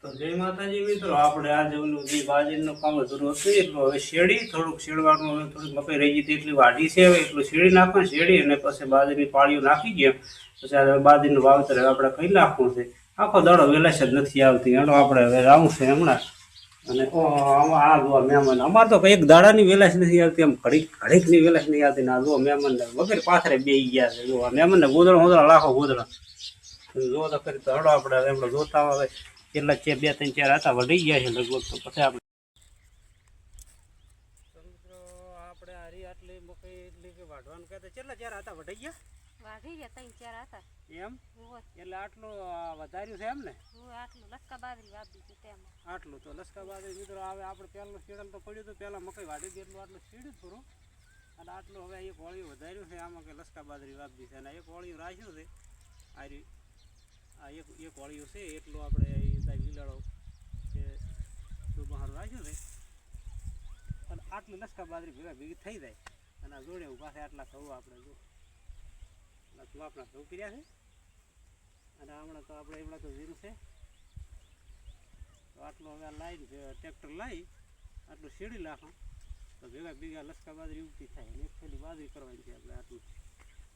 તો જય માતાજી મિત્રો, આપણે આજે ઓલું જે બાજરીનું કામ અધૂરું હતું એટલું હવે શેરડી થોડુંક શેડવાનું, હવે થોડીક મકાઈ રહી ગઈ હતી એટલી વાઢી છે. હવે એટલું શેરડી નાખવાનું, શેરડી અને પછી બાજરીની પાળીઓ નાખી ગયા પછી આ બાજરીનું વાવેતર હવે આપણે કઈ નાખવું છે. આખો દાડો વેલાશ જ નથી આવતી, એનો આપણે હવે આવું છે હમણાં. અને આ જોવા મહેમાન અમારે તો એક દાડાની વેલાશ નથી આવતી, એમ ઘડીકની વેલાશ નહીં આવતી. ના જો મહેમાન વગેરે પાથરે બે ગયા છે. જો મહેમાનને ગોદડા લાખો ગોદડા જો તો કરી તો હડો આપણે એમણે જોતા આવે કેટલા છે, 2 3 4 હતા વઢી ગયા છે લગભગ. તો પછી આપણે મિત્રો આપણે હારી આટલી મકાઈ એટલી કે વાઢવાનું કહેતા કેટલા 4 હતા વઢી ગયા? વાઢી ગયા 3 4 હતા એમ, એટલે આટલું વધાર્યું છે એમ ને? આટલું લસકા બાજરી વાવી છે તેમાં. આટલું તો લસકા બાજરી મિત્રો આવે આપણે પહેલું શેડલ તો પડ્યું હતું, પહેલાં મકાઈ વાઢી ગઈ એટલું આટલું શેડ્યું પૂરું. અને આટલું હવે એક હોળિયું વધાર્યું છે આમાં કે લસકા બાજરી વાવી છે. અને એક હોળિયું રાખ્યું છે આરી, આ એક હોળિયું છે એટલું આપણે લીલાડો કે દુબહારું રાખ્યું છે. અને આટલી લસકા બાજરી ભેગી થઈ જાય. અને આ જોડે પાસે આટલા ઘઉં આપણે જો આપણા ઘઉં કર્યા છે. અને હમણાં તો આપણે એમણા તો જીરું છે. તો આટલું હવે લાવી ટ્રેક્ટર લાવી આટલું શેડી નાખો તો ભેગા લસકા બાજરી ઉગતી થાય. અને એક થેલી બાજરી કરવાની છે આપણે આટલું.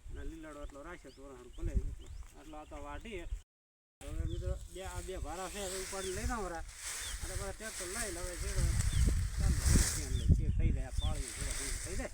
અને લીલાડો આટલો રાખે તો ભલે એટલો આટલો આ તો વાઢીએ. હવે મિત્રો આ બે ભારા છે હવે ઉપાડી લઈ ના વરા અને પાછા ટ્રેક્ટર લઈ હવે થઈ જાય પાળી થઈ જાય.